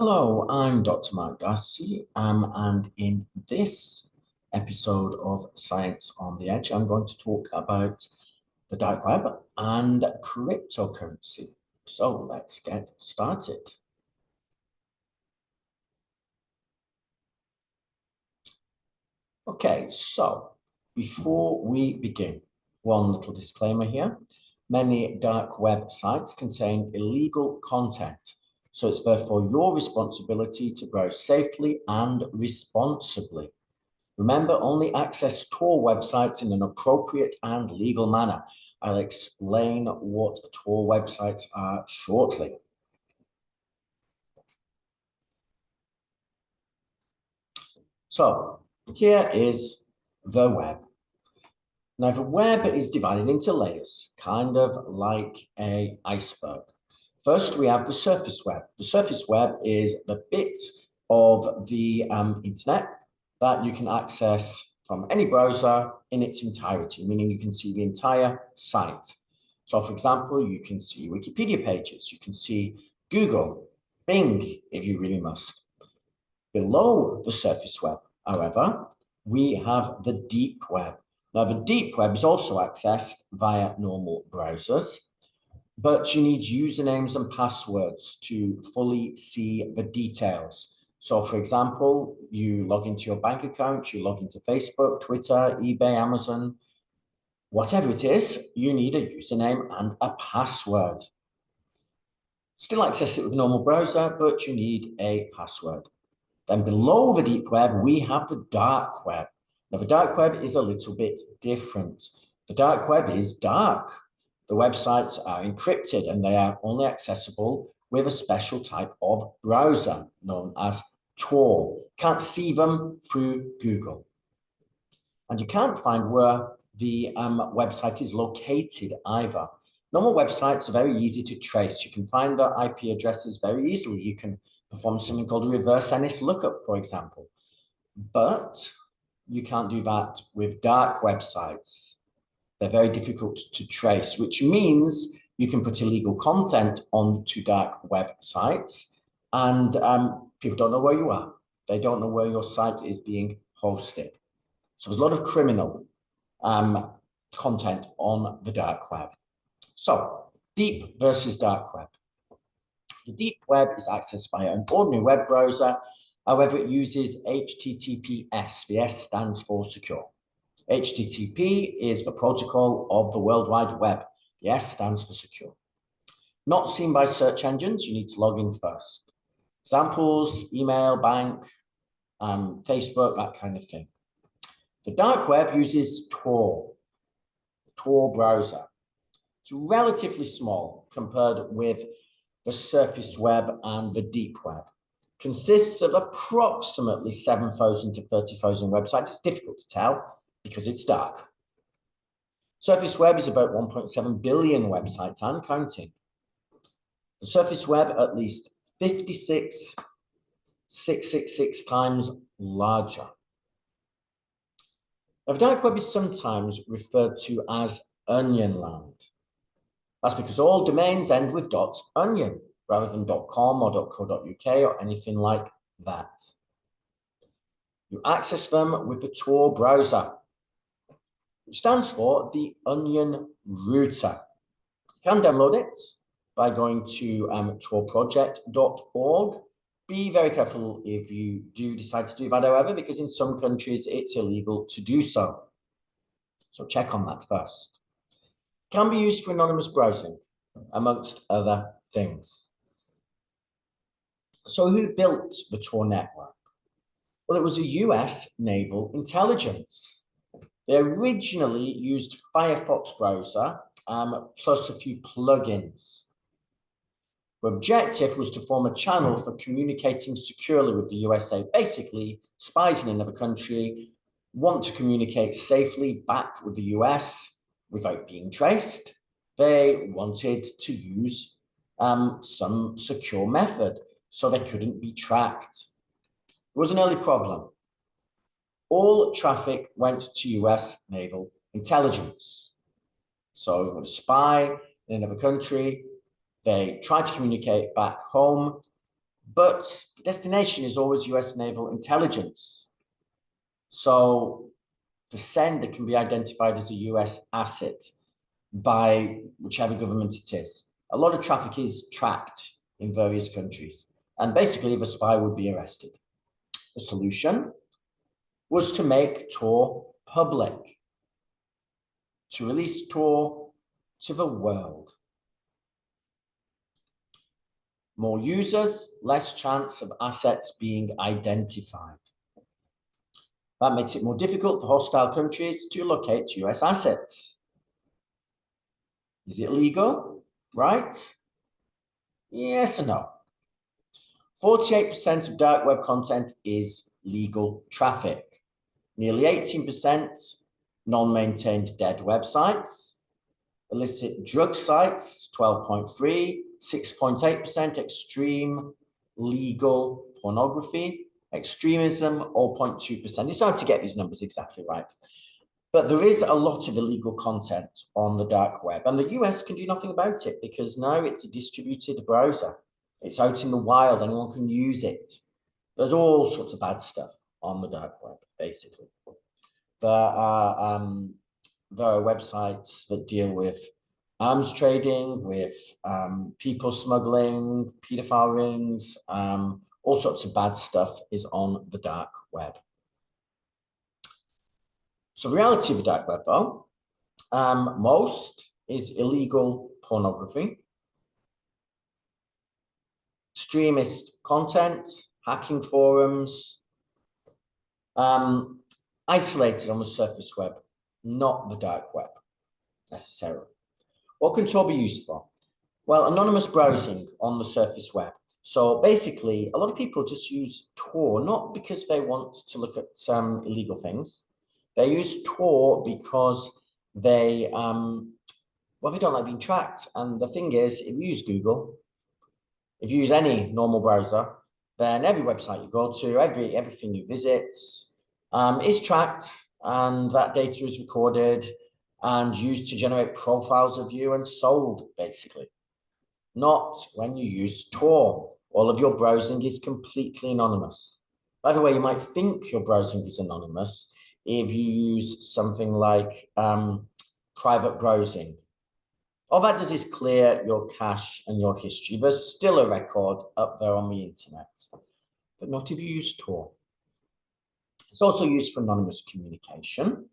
Hello, I'm Dr. Mark Darcy, and in this episode of Science on the Edge, I'm going to talk about the dark web and cryptocurrency. So let's get started. Okay, so before we begin, one little disclaimer here. Many dark web sites contain illegal content, so it's therefore your responsibility to browse safely and responsibly. Remember, only access Tor websites in an appropriate and legal manner. I'll explain what Tor websites are shortly. So here is the web. Now, the web is divided into layers, kind of like an iceberg. First, we have the surface web. The surface web is the bit of the internet that you can access from any browser in its entirety, meaning you can see the entire site. So, for example, you can see Wikipedia pages, you can see Google, Bing, if you really must. Below the surface web, however, we have the deep web. Now, the deep web is also accessed via normal browsers, but you need usernames and passwords to fully see the details. So, for example, you log into your bank account, you log into Facebook, Twitter, eBay, Amazon, whatever it is, you need a username and a password. Still access it with a normal browser, but you need a password. Then below the deep web, we have the dark web. Now, the dark web is a little bit different. The dark web is dark. The websites are encrypted and they are only accessible with a special type of browser known as Tor. Can't see them through Google. And you can't find where the website is located either. Normal websites are very easy to trace. You can find their IP addresses very easily. You can perform something called a reverse NS lookup, for example. But you can't do that with dark websites. They're very difficult to trace, which means you can put illegal content onto dark websites and people don't know where you are. They don't know where your site is being hosted. So there's a lot of criminal content on the dark web. So deep versus dark web. The deep web is accessed via an ordinary web browser. However, it uses HTTPS. The S stands for secure. HTTP is the protocol of the World Wide Web. The S stands for secure. Not seen by search engines, you need to log in first. Examples, email, bank, Facebook, that kind of thing. The dark web uses Tor, the Tor browser. It's relatively small compared with the surface web and the deep web. Consists of approximately 7,000 to 30,000 websites. It's difficult to tell because it's dark. Surface web is about 1.7 billion websites and counting. The surface web at least 56,666 times larger. Now, the dark web is sometimes referred to as onion land. That's because all domains end with .onion rather than .com or .co.uk or anything like that. You access them with the Tor browser, which stands for the Onion Router. You can download it by going to torproject.org. Be very careful if you do decide to do that, however, because in some countries it's illegal to do so. So check on that first. Can be used for anonymous browsing, amongst other things. So who built the Tor network? Well, it was a US naval intelligence. They originally used Firefox browser plus a few plugins. The objective was to form a channel for communicating securely with the USA. Basically, spies in another country want to communicate safely back with the US without being traced. They wanted to use some secure method so they couldn't be tracked. There was an early problem. All traffic went to US naval intelligence. So a spy in another country, they tried to communicate back home, but the destination is always US naval intelligence. So the sender can be identified as a US asset by whichever government it is. A lot of traffic is tracked in various countries, and basically the spy would be arrested. The solution was to make Tor public, to release Tor to the world. More users, less chance of assets being identified. That makes it more difficult for hostile countries to locate US assets. Is it legal? Right? Yes or no? 48% of dark web content is legal traffic. Nearly 18% non-maintained dead websites. Illicit drug sites, 12.3%, 6.8% extreme legal pornography, extremism, 0.2%. It's hard to get these numbers exactly right. But there is a lot of illegal content on the dark web, and the US can do nothing about it because now it's a distributed browser. It's out in the wild, anyone can use it. There's all sorts of bad stuff on the dark web, basically. There are websites that deal with arms trading, with people smuggling, pedophile rings, all sorts of bad stuff is on the dark web. So the reality of the dark web, though, most is illegal pornography, extremist content, hacking forums, isolated on the surface web, not the dark web necessarily. What can Tor be used for? Well, anonymous browsing on the surface web. So basically, a lot of people just use Tor, not because they want to look at illegal things. They use Tor because they, they don't like being tracked. And the thing is, if you use Google, if you use any normal browser, then every website you go to, everything you visit is tracked, and that data is recorded and used to generate profiles of you and sold, basically. Not when you use Tor. All of your browsing is completely anonymous. By the way, you might think your browsing is anonymous if you use something like private browsing. All that does is clear your cache and your history. There's still a record up there on the internet, but not if you use Tor. It's also used for anonymous communication.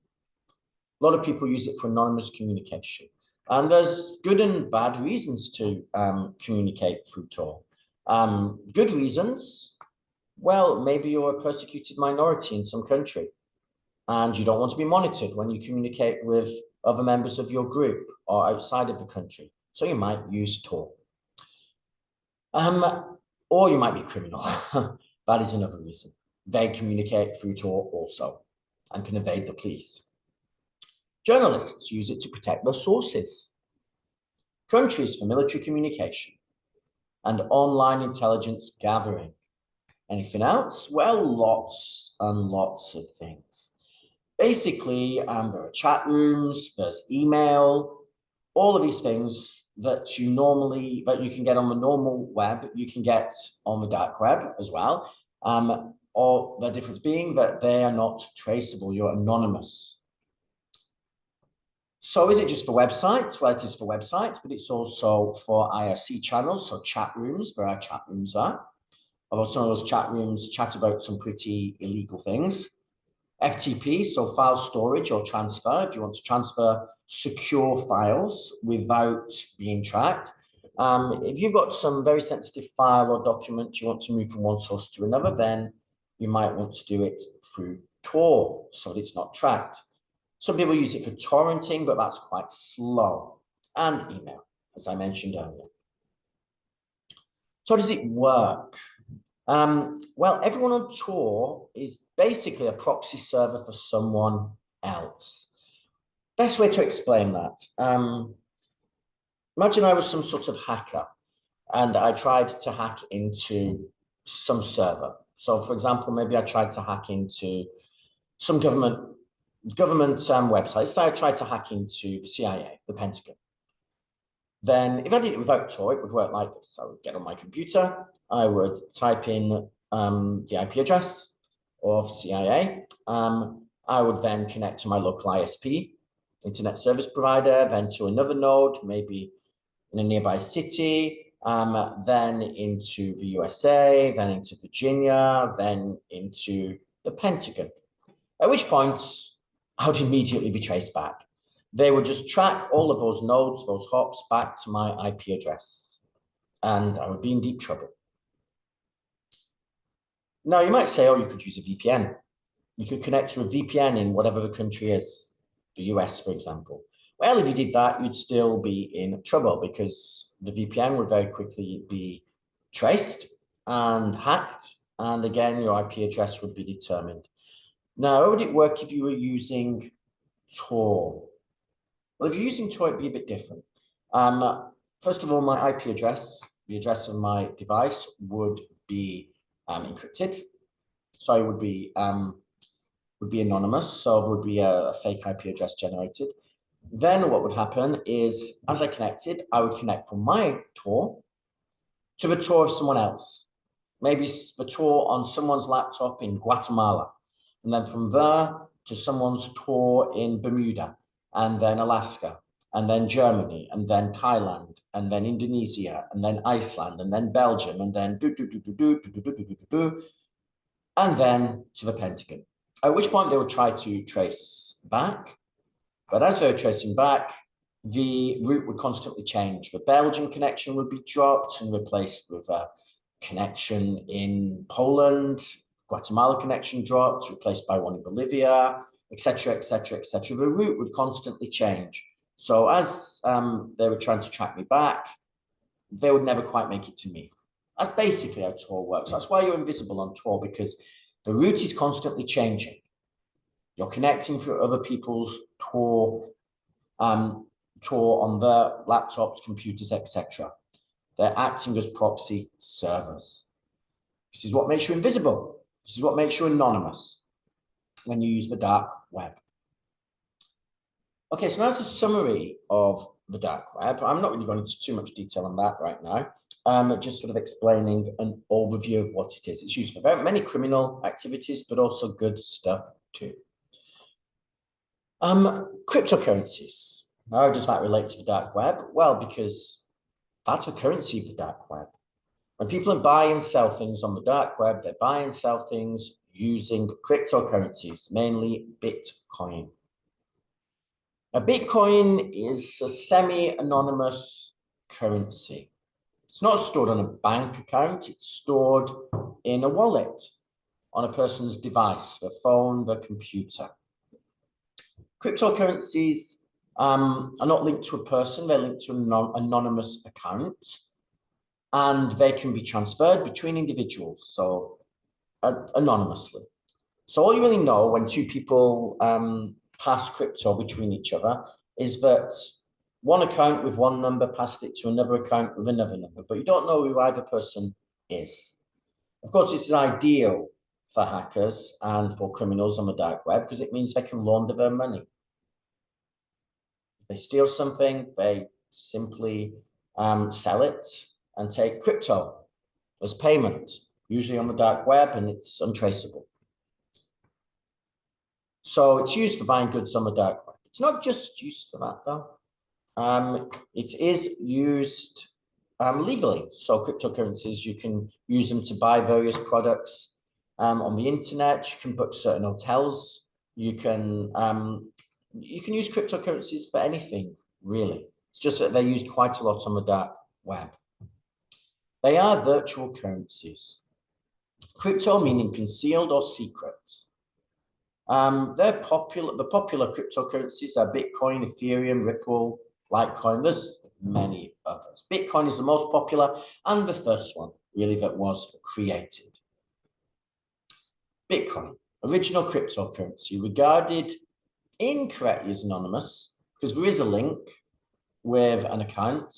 A lot of people use it for anonymous communication. And there's good and bad reasons to communicate through Tor. Good reasons, well, maybe you're a persecuted minority in some country and you don't want to be monitored when you communicate with other members of your group or outside of the country. So you might use Tor. Or you might be a criminal. That is another reason. They communicate through Tor also and can evade the police. Journalists use it to protect their sources. Countries for military communication and online intelligence gathering. Anything else? Well, lots and lots of things. Basically, there are chat rooms, there's email, all of these things that you can get on the normal web, you can get on the dark web as well. Or the difference being that they are not traceable, you're anonymous. So is it just for websites? Well, it is for websites, but it's also for IRC channels, so chat rooms, where our chat rooms are. Although some of those chat rooms chat about some pretty illegal things. FTP, so file storage or transfer, if you want to transfer secure files without being tracked. If you've got some very sensitive file or document you want to move from one source to another, then you might want to do it through Tor so that it's not tracked. Some people use it for torrenting, but that's quite slow. And email, as I mentioned earlier. So how does it work? Well, everyone on Tor is basically a proxy server for someone else. Best way to explain that. Imagine I was some sort of hacker and I tried to hack into some server. So for example, maybe I tried to hack into some government websites. So I tried to hack into the CIA, the Pentagon. Then if I did it without Tor, it would work like this. I would get on my computer, I would type in the IP address of CIA. I would then connect to my local ISP, internet service provider, then to another node, maybe in a nearby city, then into the USA, then into Virginia, then into the Pentagon. At which point, I would immediately be traced back. They would just track all of those nodes, those hops, back to my IP address, and I would be in deep trouble. Now, you might say, oh, you could use a VPN. You could connect to a VPN in whatever the country is, the US, for example. Well, if you did that, you'd still be in trouble because the VPN would very quickly be traced and hacked. And again, your IP address would be determined. Now, how would it work if you were using Tor? Well, if you're using Tor, it'd be a bit different. First of all, my IP address, the address of my device, would be encrypted. So it would be anonymous. So it would be a fake IP address generated. Then what would happen is, as I connected, I would connect from my Tor to the Tor of someone else. Maybe the Tor on someone's laptop in Guatemala. And then from there to someone's Tor in Bermuda, and then Alaska, and then Germany, and then Thailand, and then Indonesia, and then Iceland, and then Belgium, and then and then to the Pentagon. At which point they would try to trace back. But as they were tracing back, the route would constantly change. The Belgian connection would be dropped and replaced with a connection in Poland. Guatemala connection dropped, replaced by one in Bolivia, etc., etc., etc. The route would constantly change. So as they were trying to track me back, they would never quite make it to me. That's basically how Tor works. That's why you're invisible on Tor, because the route is constantly changing. You're connecting through other people's Tor on their laptops, computers, etc. They're acting as proxy servers. This is what makes you invisible. This is what makes you anonymous when you use the dark web. Okay, so that's a summary of the dark web. I'm not really going into too much detail on that right now. Just sort of explaining an overview of what it is. It's used for very many criminal activities, but also good stuff too. Cryptocurrencies. How does that relate to the dark web? Well, because that's a currency of the dark web. When people buy and sell things on the dark web, they buy and sell things using cryptocurrencies, mainly Bitcoin. Now, Bitcoin is a semi-anonymous currency. It's not stored on a bank account, it's stored in a wallet on a person's device, their phone, their computer. Cryptocurrencies are not linked to a person, they're linked to an anonymous account, and they can be transferred between individuals, so anonymously. So all you really know when two people pass crypto between each other is that one account with one number passed it to another account with another number, but you don't know who either person is. Of course, this is ideal for hackers and for criminals on the dark web because it means they can launder their money. If they steal something, they simply sell it and take crypto as payment, usually on the dark web, and it's untraceable. So it's used for buying goods on the dark web. It's not just used for that, though. It is used legally. So cryptocurrencies, you can use them to buy various products on the internet. You can book certain hotels. You can use cryptocurrencies for anything, really. It's just that they're used quite a lot on the dark web. They are virtual currencies. Crypto meaning concealed or secret. The popular cryptocurrencies are Bitcoin, Ethereum, Ripple, Litecoin. There's many others. Bitcoin is the most popular and the first one, really, that was created. Bitcoin, original cryptocurrency, regarded incorrectly as anonymous because there is a link with an account,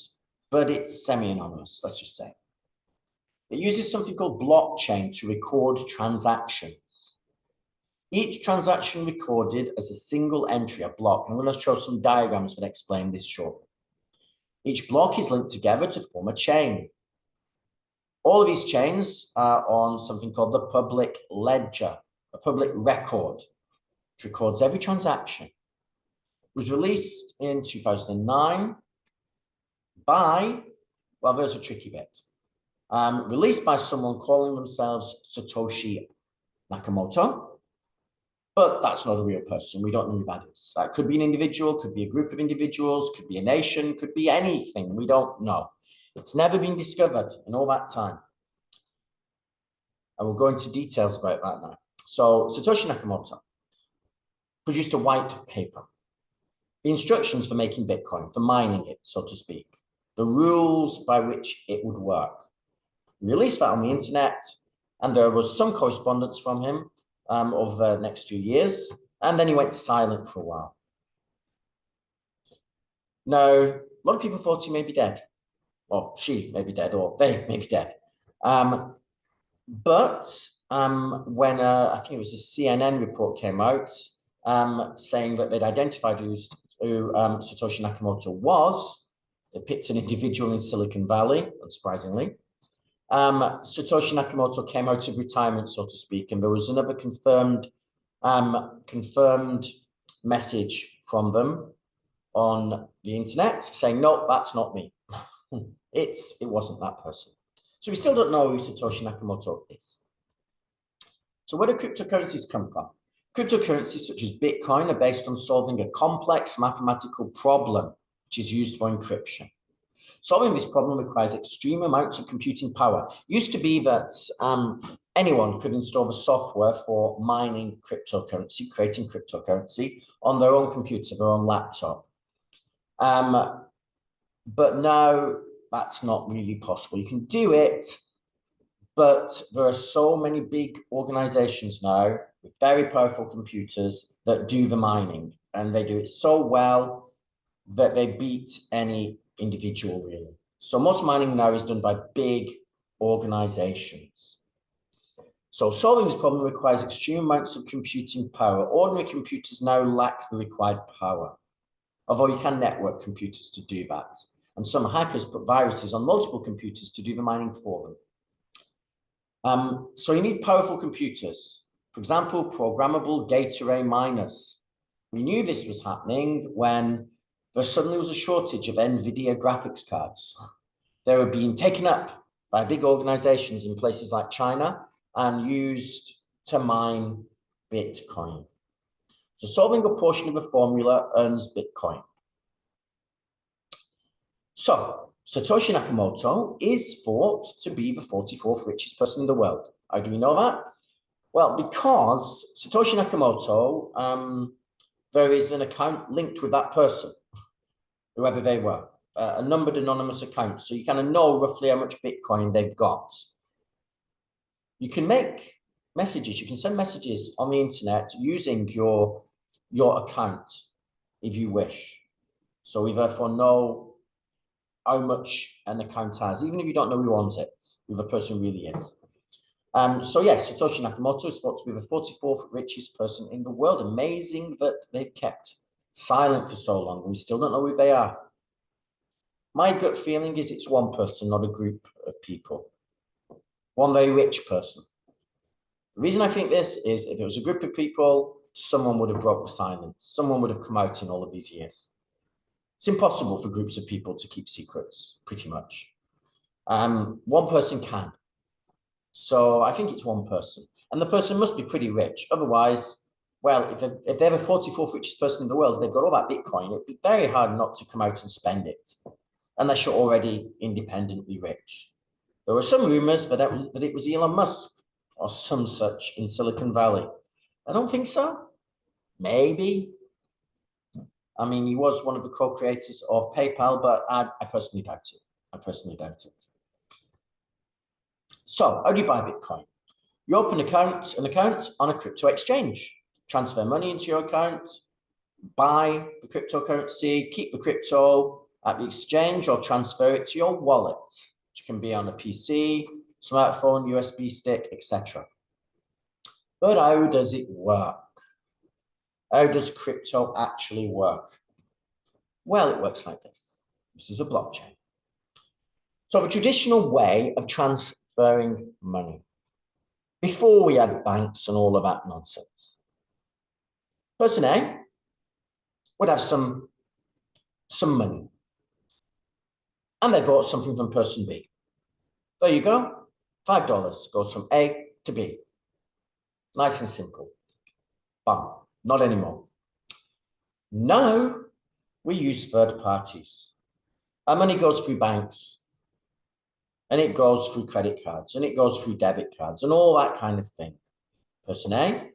but it's semi-anonymous, let's just say. It uses something called blockchain to record transactions. Each transaction recorded as a single entry, a block. I'm going to show some diagrams that explain this shortly. Each block is linked together to form a chain. All of these chains are on something called the public ledger, a public record, which records every transaction. It was released in 2009 by, well, there's a tricky bit, released by someone calling themselves Satoshi Nakamoto, but that's not a real person. We don't know who that is. That could be an individual, could be a group of individuals, could be a nation, could be anything. We don't know. It's never been discovered in all that time. And we'll go into details about that now. So Satoshi Nakamoto produced a white paper. The instructions for making Bitcoin, for mining it, so to speak. The rules by which it would work. He released that on the internet, and there was some correspondence from him over the next few years, and then he went silent for a while. Now, a lot of people thought he may be dead, or she may be dead, or they may be dead. But when I think it was a CNN report came out saying that they'd identified who Satoshi Nakamoto was, they picked an individual in Silicon Valley, unsurprisingly. Satoshi Nakamoto came out of retirement, so to speak, and there was another confirmed message from them on the internet saying, no, that's not me. It wasn't that person. So we still don't know who Satoshi Nakamoto is. So where do cryptocurrencies come from? Cryptocurrencies such as Bitcoin are based on solving a complex mathematical problem, which is used for encryption. Solving this problem requires extreme amounts of computing power. It used to be that anyone could install the software for mining cryptocurrency, creating cryptocurrency on their own computer, their own laptop. But now that's not really possible. You can do it, but there are so many big organizations now with very powerful computers that do the mining, and they do it so well that they beat any individual, really. So most mining now is done by big organizations. So solving this problem requires extreme amounts of computing power. Ordinary computers now lack the required power, although you can network computers to do that. And some hackers put viruses on multiple computers to do the mining for them. So you need powerful computers. For example, programmable gate array miners. We knew this was happening when there suddenly was a shortage of NVIDIA graphics cards. They were being taken up by big organizations in places like China and used to mine Bitcoin. So solving a portion of a formula earns Bitcoin. So Satoshi Nakamoto is thought to be the 44th richest person in the world. How do we know that? Well, because Satoshi Nakamoto, there is an account linked with that person, whoever they were, a numbered anonymous account. So you kind of know roughly how much Bitcoin they've got. You can make messages, you can send messages on the internet using your account if you wish. So we therefore know how much an account has, even if you don't know who owns it, who the person really is. So yes, Satoshi Nakamoto is thought to be the 44th richest person in the world. Amazing that they've kept silent for so long. We still don't know who they are. My gut feeling is it's one person, not a group of people. One very rich person. The reason I think this is if it was a group of people, someone would have broken silence. Someone would have come out in all of these years. It's impossible for groups of people to keep secrets, pretty much. One person can. So I think it's one person. And the person must be pretty rich. Otherwise, well, if they're the 44th richest person in the world, they've got all that Bitcoin, it'd be very hard not to come out and spend it, unless you're already independently rich. There were some rumors that it was Elon Musk or some such in Silicon Valley. I don't think so. Maybe. I mean, he was one of the co-creators of PayPal, but I personally doubt it. I personally doubt it. So how do you buy Bitcoin? You open an account on a crypto exchange, transfer money into your account, buy the cryptocurrency, keep the crypto at the exchange or transfer it to your wallet, which can be on a PC, smartphone, USB stick, etc. But how does it work? How does crypto actually work? Well, it works like this. This is a blockchain. So the traditional way of transferring money, before we had banks and all of that nonsense, person A would have some money, and they bought something from person B. There you go. $5 goes from A to B. Nice and simple. Bam. Not anymore. Now we use third parties. Our money goes through banks, and it goes through credit cards, and it goes through debit cards, and all that kind of thing. Person A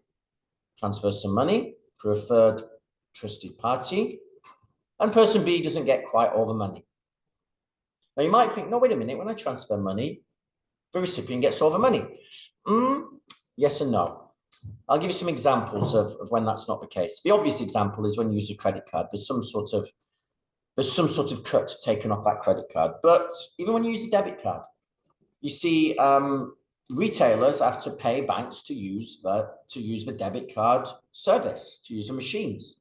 transfers some money through a third trusted party, and person B doesn't get quite all the money. Now you might think, no, wait a minute, when I transfer money, the recipient gets all the money. Yes and no. I'll give you some examples of when that's not the case. The obvious example is when you use a credit card. There's some sort of cut taken off that credit card. But even when you use a debit card, you see retailers have to pay banks to use the debit card service, to use the machines,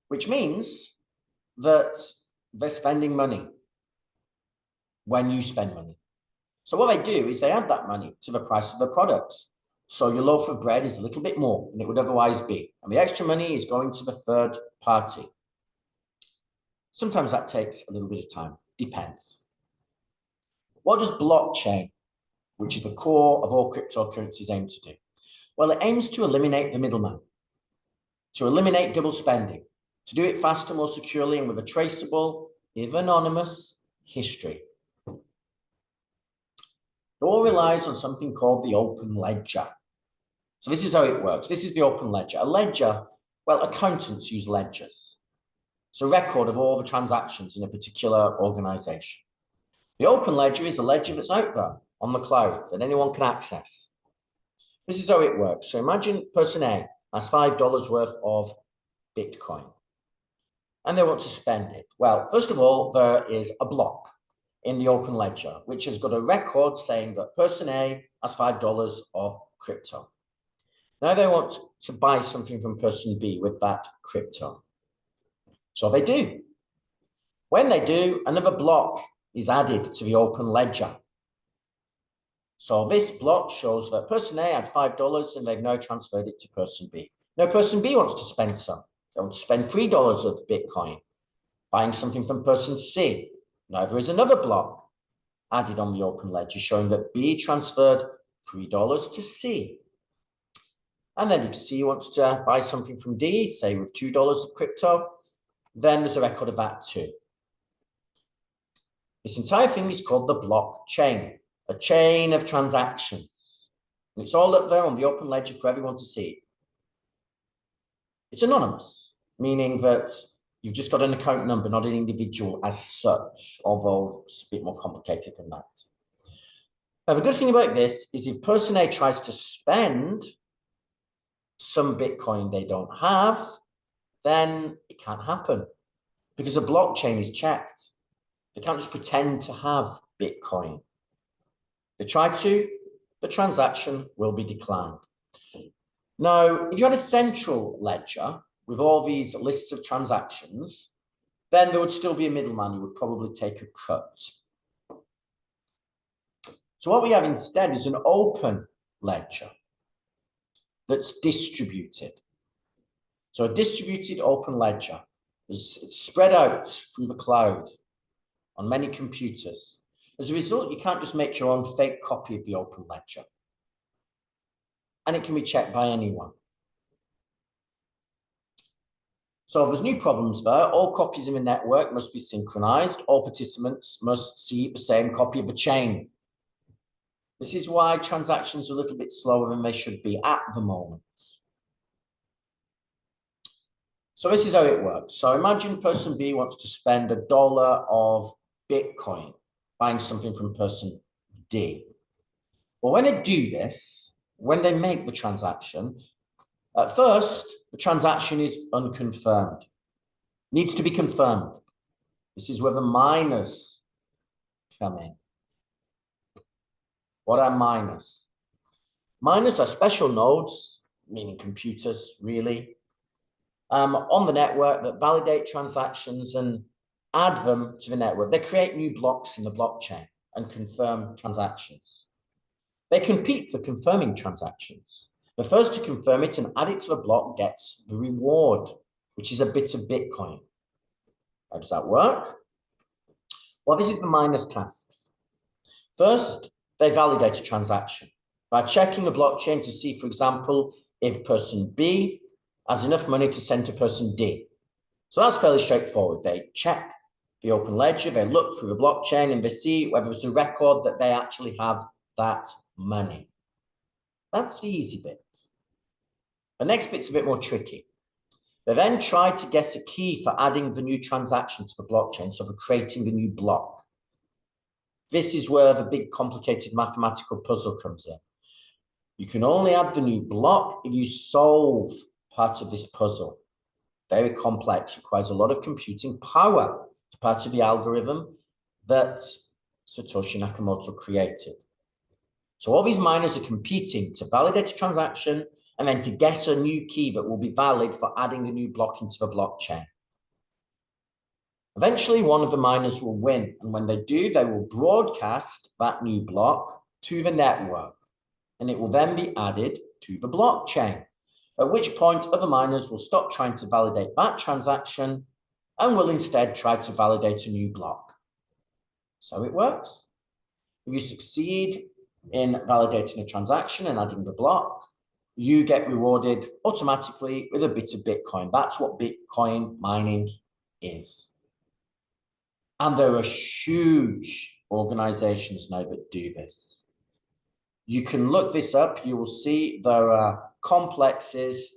which means that they're spending money when you spend money. So what they do is they add that money to the price of the product. So your loaf of bread is a little bit more than it would otherwise be. And the extra money is going to the third party. Sometimes that takes a little bit of time. Depends. What does blockchain, which is the core of all cryptocurrencies, aim to do? Well, it aims to eliminate the middleman, to eliminate double spending, to do it faster, more securely, and with a traceable, if anonymous, history. It all relies on something called the open ledger. So this is how it works. This is the open ledger. A ledger, well, accountants use ledgers. It's a record of all the transactions in a particular organization. The open ledger is a ledger that's out there on the cloud that anyone can access. This is how it works. So imagine person A has $5 worth of Bitcoin, and they want to spend it. Well, first of all, there is a block in the open ledger, which has got a record saying that person A has $5 of crypto. Now they want to buy something from person B with that crypto. So they do. When they do, another block is added to the open ledger. So this block shows that person A had $5 and they've now transferred it to person B. Now person B wants to spend some. They want to spend $3 of Bitcoin, buying something from person C. Now there is another block added on the open ledger showing that B transferred $3 to C. And then if C wants to buy something from D, say with $2 of crypto, then there's a record of that too. This entire thing is called the blockchain, a chain of transactions. And it's all up there on the open ledger for everyone to see. It's anonymous, meaning that you've just got an account number, not an individual as such, although it's a bit more complicated than that. Now, the good thing about this is if person A tries to spend some Bitcoin they don't have, then it can't happen because the blockchain is checked. They can't just pretend to have Bitcoin. They try to, the transaction will be declined. Now, if you had a central ledger with all these lists of transactions, then there would still be a middleman who would probably take a cut. So what we have instead is an open ledger that's distributed. So a distributed open ledger is spread out through the cloud on many computers. As a result, you can't just make your own fake copy of the open ledger. And it can be checked by anyone. So there's new problems there. All copies in the network must be synchronized. All participants must see the same copy of the chain. This is why transactions are a little bit slower than they should be at the moment. So this is how it works. So imagine person B wants to spend $1 of Bitcoin buying something from person D. Well, when they do this, when they make the transaction, at first, the transaction is unconfirmed. Needs to be confirmed. This is where the miners come in. What are miners? Miners are special nodes, meaning computers, really, on the network that validate transactions and add them to the network. They create new blocks in the blockchain and confirm transactions. They compete for confirming transactions. The first to confirm it and add it to the block gets the reward, which is a bit of Bitcoin. How does that work? Well, this is the miners' tasks. First, they validate a transaction by checking the blockchain to see, for example, if person B has enough money to send to person D. So that's fairly straightforward. They check the open ledger, they look through the blockchain, and they see whether there's a record that they actually have that money. That's the easy bit. The next bit's a bit more tricky. They then try to guess a key for adding the new transaction to the blockchain, so for creating a new block. This is where the big complicated mathematical puzzle comes in. You can only add the new block if you solve part of this puzzle. Very complex, requires a lot of computing power. It's part of the algorithm that Satoshi Nakamoto created. So all these miners are competing to validate a transaction and then to guess a new key that will be valid for adding a new block into the blockchain. Eventually, one of the miners will win, and when they do, they will broadcast that new block to the network, and it will then be added to the blockchain, at which point other miners will stop trying to validate that transaction and will instead try to validate a new block. So it works. If you succeed in validating a transaction and adding the block, you get rewarded automatically with a bit of Bitcoin. That's what Bitcoin mining is. And there are huge organizations now that do this. You can look this up. You will see there are complexes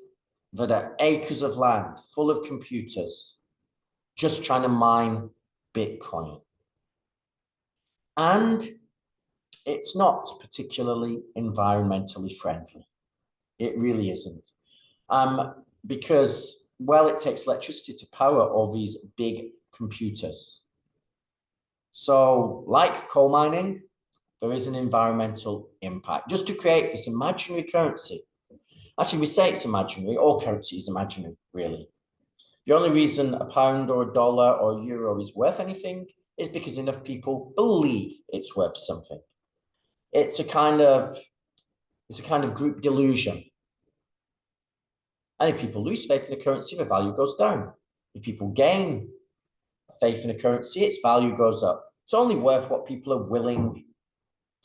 that are acres of land full of computers just trying to mine Bitcoin. And it's not particularly environmentally friendly. It really isn't. Because, well, it takes electricity to power all these big computers. So, like coal mining, there is an environmental impact. Just to create this imaginary currency. Actually, we say it's imaginary. All currency is imaginary, really. The only reason a pound or a dollar or a euro is worth anything is because enough people believe it's worth something. It's a kind of group delusion. And if people lose faith in a currency, the value goes down. If people gain faith in a currency, its value goes up. It's only worth what people are willing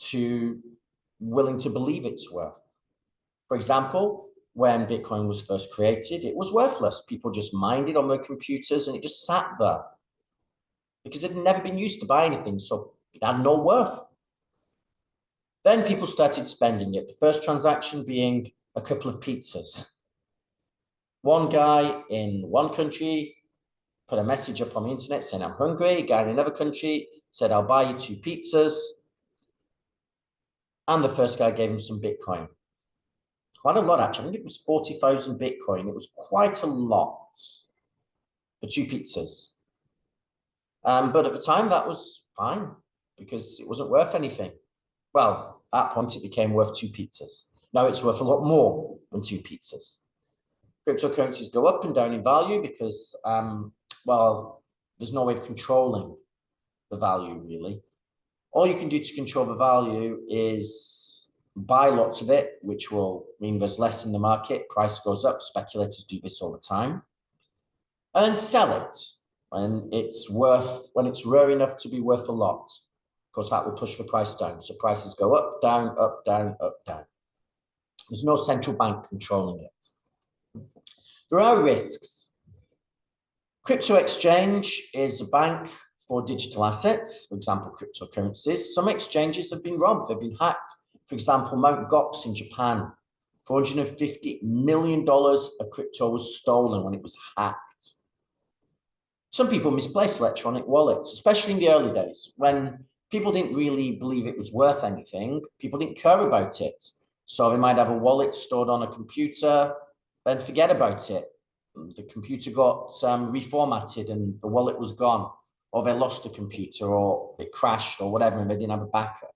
to believe it's worth. For example, when Bitcoin was first created, it was worthless. People just mined it on their computers and it just sat there because it had never been used to buy anything, so it had no worth. Then people started spending it, the first transaction being a couple of pizzas. One guy in one country put a message up on the internet saying, I'm hungry. A guy in another country said, I'll buy you 2 pizzas. And the first guy gave him some Bitcoin. Quite a lot, actually. I think it was 40,000 Bitcoin. It was quite a lot for 2 pizzas. But at the time, that was fine because it wasn't worth anything. Well, at that point, it became worth 2 pizzas. Now it's worth a lot more than 2 pizzas. Cryptocurrencies go up and down in value because, well, there's no way of controlling the value, really. All you can do to control the value is buy lots of it, which will mean there's less in the market, price goes up, speculators do this all the time, and then sell it when it's rare enough to be worth a lot. Of course, that will push the price down. So prices go up, down, up, down, up, down. There's no central bank controlling it. There are risks. Crypto exchange is a bank for digital assets, for example, cryptocurrencies. Some exchanges have been robbed, they've been hacked. For example, Mt. Gox in Japan, $450 million of crypto was stolen when it was hacked. Some people misplace electronic wallets, especially in the early days when people didn't really believe it was worth anything. People didn't care about it. So they might have a wallet stored on a computer, then forget about it. The computer got reformatted and the wallet was gone, or they lost the computer, or it crashed, or whatever, and they didn't have a backup.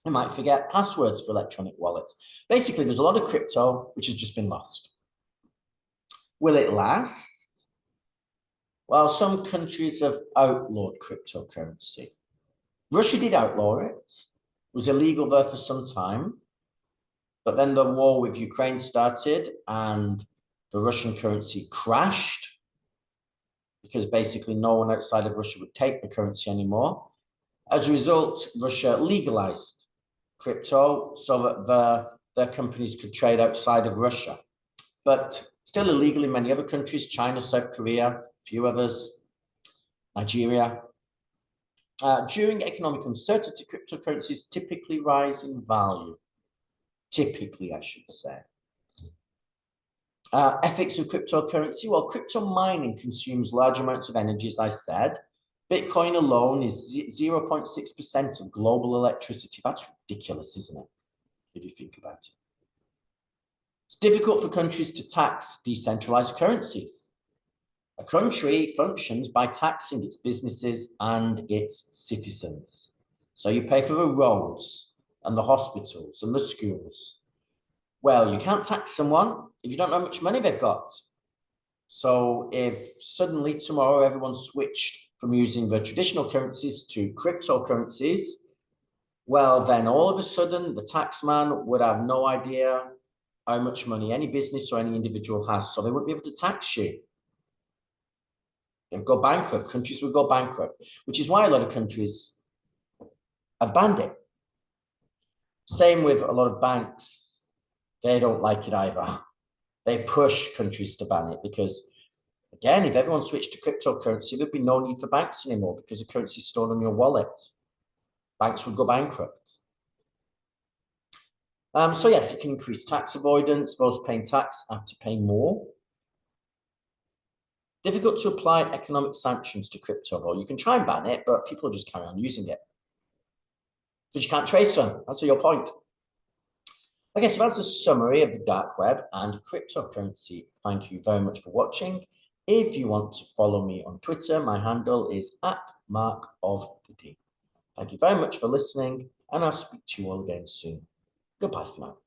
They might forget passwords for electronic wallets. Basically, there's a lot of crypto which has just been lost. Will it last? Well, some countries have outlawed cryptocurrency. Russia did outlaw it. It was illegal there for some time. But then the war with Ukraine started and the Russian currency crashed because basically no one outside of Russia would take the currency anymore. As a result, Russia legalized crypto so that their companies could trade outside of Russia, but still illegal in many other countries, China, South Korea, a few others, Nigeria. During economic uncertainty, cryptocurrencies typically rise in value. Typically, I should say. Ethics of cryptocurrency. Well, crypto mining consumes large amounts of energy, as I said. Bitcoin alone is 0.6% of global electricity. That's ridiculous, isn't it? If you think about it. It's difficult for countries to tax decentralized currencies. A country functions by taxing its businesses and its citizens. So you pay for the roads and the hospitals and the schools. Well, you can't tax someone if you don't know how much money they've got. So if suddenly tomorrow everyone switched from using the traditional currencies to cryptocurrencies, well, then all of a sudden the taxman would have no idea how much money any business or any individual has, so they wouldn't be able to tax you. They'd go bankrupt. Countries would go bankrupt, which is why a lot of countries have banned it. Same with a lot of banks. They don't like it either. They push countries to ban it because, again, if everyone switched to cryptocurrency, there'd be no need for banks anymore because the currency is stored on your wallet. Banks would go bankrupt. So yes, it can increase tax avoidance. Those paying tax have to pay more. Difficult to apply economic sanctions to crypto, though. You can try and ban it, but people will just carry on using it because you can't trace them. That's your point. Okay, so that's a summary of the dark web and cryptocurrency. Thank you very much for watching. If you want to follow me on Twitter, my handle is @MarkOfTheD. Thank you very much for listening, and I'll speak to you all again soon. Goodbye for now.